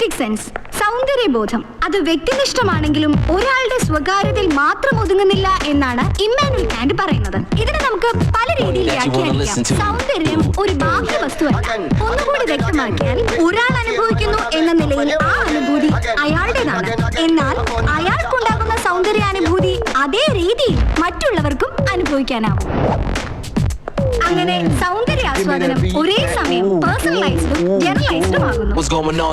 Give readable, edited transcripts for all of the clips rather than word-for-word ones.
Aesthetic sense, സൗന്ദര്യബോധം, അത് വ്യക്തിനിഷ്ഠമാണെങ്കിലും ഒരാളുടെ സ്വകാര്യതയിൽ മാത്രം ഒതുങ്ങുന്നില്ല എന്നാണ് ഇമ്മാനുവൽ കാന്റ് പറയുന്നത്. ഇതിനെ നമുക്ക് പല രീതിയിൽ വ്യാഖ്യാനിക്കാം. സൗന്ദര്യം ഒരു ബാഹ്യ വസ്തുവല്ല. ഒന്നുകൂടി വ്യക്തമാക്കിയാൽ, ഒരാൾ അനുഭവിക്കുന്നു എന്ന നിലയിൽ ആ അനുഭൂതി അയാളുടേതാണ്. എന്നാൽ അയാൾക്കുണ്ടാകുന്ന സൗന്ദര്യാനുഭൂതി അതേ രീതിയിൽ മറ്റുള്ളവർക്കും അനുഭവിക്കാനാവും. അങ്ങനെ സൗന്ദര്യാസ്വാദനം ഒരേ സമയം പേഴ്സണലൈസ്ഡും ജനറലൈസ്ഡും ആകുന്നു.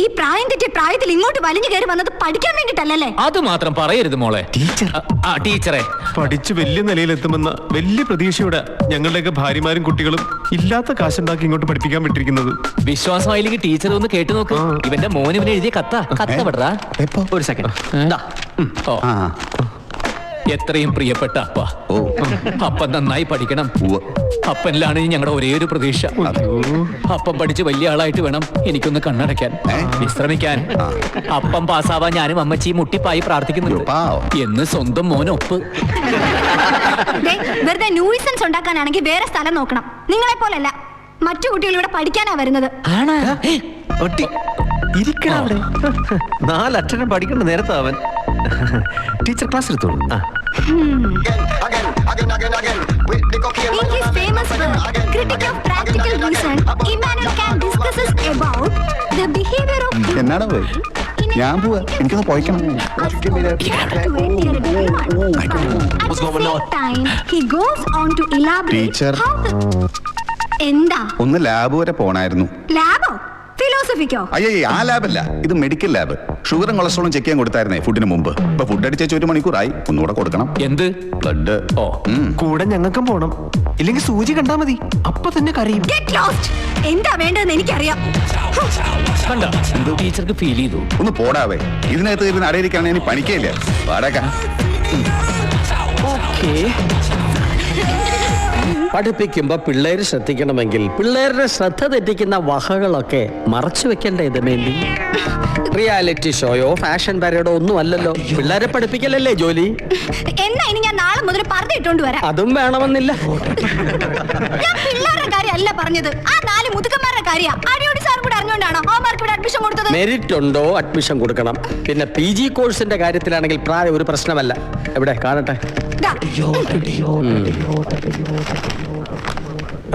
ഈ പ്രായം തെറ്റിയ പ്രായത്തിൽ ഇങ്ങോട്ട് വലിഞ്ഞു കയറി വന്നത് പഠിക്കാൻ വേണ്ടിട്ടല്ലേ? അത് മാത്രം പറയരുത് മോളെ. ടീച്ചറെ, പഠിച്ച് വലിയ നിലയിലെത്തുമെന്ന വലിയ പ്രതീക്ഷയോടെ ഞങ്ങളുടെയൊക്കെ ഭാര്യമാരും കുട്ടികളും ഇല്ലാത്ത കാശുണ്ടാക്കി ഇങ്ങോട്ട് പഠിപ്പിക്കാൻ വിട്ടിരിക്കുന്നത്. വിശ്വാസമായില്ലെങ്കിൽ ടീച്ചർ ഒന്ന് കേട്ടു നോക്ക്. ഇവന്റെ മോൻ ഇവനെ എഴുതിയ കത്ത പെടാ. ഒരു സെക്കൻഡ്. എത്രയും പ്രിയപ്പെട്ട അപ്പ, അപ്പൻ നന്നായി പഠിക്കണം. അപ്പനിലാണ് ഞങ്ങളുടെ ഒരേ ഒരു പ്രതീക്ഷ. അപ്പം പഠിച്ച് വലിയ ആളായിട്ട് വേണം എനിക്കൊന്ന് കണ്ണടയ്ക്കാൻ, വിശ്രമിക്കാൻ. അപ്പം പാസ്സാവാൻ ഞാനും അമ്മച്ചിയും മുട്ടിപ്പായി പ്രാർത്ഥിക്കുന്നുണ്ട് എന്ന് സ്വന്തം മോനൊപ്പ്. വെറുതെ ന്യൂസൻസ് ഉണ്ടാക്കാനാണെങ്കിൽ വേറെ സ്ഥലം നോക്കണം. നിങ്ങളെ പോലല്ല, മറ്റു കുട്ടികൾ ഇവിടെ പഠിക്കാനാ വരുന്നത്. നാലക്ഷരം പഠിക്കേണ്ട നേരത്തെ അവൻ ടീച്ചർ ക്ലാസ് എടുത്തോളൂ. In his famous work, Critic of Practical Reason, Immanuel Kant discusses about the behavior of എന്നാണ് പോയി ഞാൻ പോവാ, എനിക്കൊന്ന് പോയിക്കണം. At the same time, he goes on to elaborate how the... എന്താ? ഒന്ന് ലാബ് വരെ പോണായിരുന്നു. ലാബോ? ഫിലോസഫിക്കോ? അയ്യേ, ആ ലാബല്ല, ഇത് മെഡിക്കൽ ലാബ്. ഷുഗറും കൊളസ്ട്രോളും ചെക്ക് ചെയ്യാൻ കൊടുത്തായിരുന്നേ ഫുഡിന് മുമ്പ്. ഇപ്പൊ ഫുഡ് അടിച്ചു 1 മണിക്കൂറായി, ഒന്നുകൂടെ കൊടുക്കണം. എന്ത്? ബ്ലഡ്. കൂടെ ഞങ്ങൾക്കും പോണം, ഇല്ലെങ്കിൽ സൂചി കണ്ടാ മതി, അപ്പൊ തന്നെ കരയും. എന്താ വേണ്ടതെന്ന് എനിക്കറിയാം. ടീച്ചർക്ക് ഫീൽ ചെയ്തു. ഒന്ന് പോടാവേ, ഇതിനകത്ത് ഇരുന്ന് അടയിരിക്കാണ് ഇനി പണിക്കയില്ല. പാടേക്കാം. പഠിപ്പിക്കുമ്പോ പിള്ളേര് ശ്രദ്ധിക്കണമെങ്കിൽ പിള്ളേരുടെ ശ്രദ്ധ തെറ്റിക്കുന്ന വകകളൊക്കെ മറച്ചു വെക്കേണ്ട ഇതമേന്തി. റിയാലിറ്റി ഷോയോ ഫാഷൻ പരേഡോ ഒന്നും അല്ലല്ലോ, പിള്ളേരെ പഠിപ്പിക്കലല്ലേ ജോലി. എന്നാ ഇനി ഞാൻ നാളെ മുതൽ പറഞ്ഞിട്ടോണ്ട് വരാം. അതും വേണമെന്നില്ല. ഞാൻ പിള്ളേരുടെ കാര്യമല്ല പറഞ്ഞത്, ആ 4 മുതുക്കന്മാരുടെ കാര്യ. അടിയോടി സാറും കൂടെ അറിഞ്ഞോണ്ടാണോ അവർക്ക് ഇവിടെ അഡ്മിഷൻ കൊടുത്തത്? മെറിറ്റ് ഉണ്ടോ അഡ്മിഷൻ കൊടുക്കണം. പിന്നെ PG കോഴ്സിന്റെ കാര്യത്തിലാണെങ്കിൽ പ്രായം ഒരു പ്രശ്നമല്ല. എവിടെ കാണട്ടെ?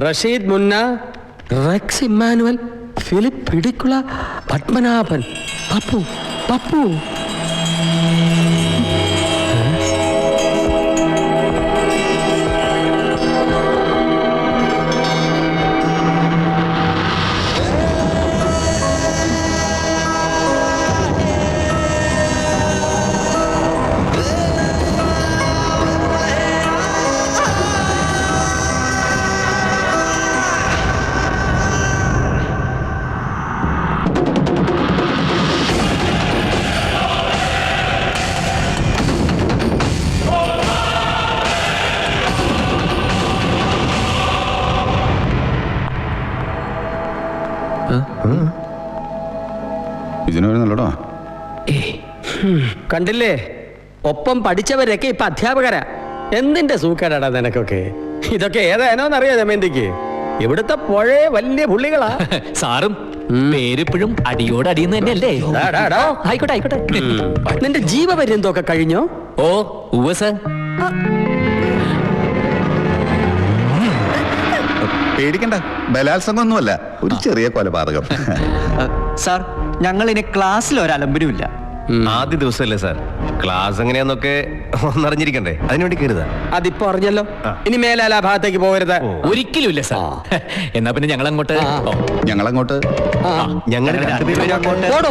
റഷീദ് മുന്ന, റെക്സ് ഇമ്മാനുവൽ, ഫിലിപ്പ് പിടിക്കുള, പത്മനാഭൻ, പപ്പു പപ്പു. ഇതിനോടോ കണ്ടില്ലേ, ഒപ്പം പഠിച്ചവരൊക്കെ ഇപ്പൊ അധ്യാപകരാ. എന്തിന്റെ സൂക്കേടാടാ നിനക്കൊക്കെ? ഇതൊക്കെ ഏതാനോന്നറിയാ ദമയന്തിക്ക്. ഇവിടുത്തെ പുഴയെ വലിയ പുള്ളികളാ. സാറും പേരിപ്പോഴും അടിയോട് അടിയുന്ന തന്നെയല്ലേ? ആയിക്കോട്ടെ ആയിക്കോട്ടെ. നിന്റെ ജീവപര്യന്തമൊക്കെ കഴിഞ്ഞോ? ഓ ഉവ്വ് സർ. പേടിക്കണ്ട, ബലാത്സംഗമൊന്നുമല്ല, ഒരു ചെറിയ കൊലപാതകം. സാർ, ഞങ്ങൾ ഇനി ക്ലാസ്സിൽ ഒരലമ്പനുമില്ല. ആദ്യ ദിവസമല്ലേ സാർ, ക്ലാസ് എങ്ങനെയാന്നൊക്കെ ഒന്നറിഞ്ഞിരിക്കണ്ടേ, അതിനുവേണ്ടി കരുതാ. അതിപ്പോ അറിഞ്ഞല്ലോ, ഇനി മേലാൽ ആ ഭാഗത്തേക്ക് പോകരുത്. ഒരിക്കലും ഇല്ല സാർ. എന്നാ പിന്നെ ഞങ്ങളങ്ങോട്ട് ഞങ്ങൾ രണ്ടുപേരും അങ്ങോട്ട്.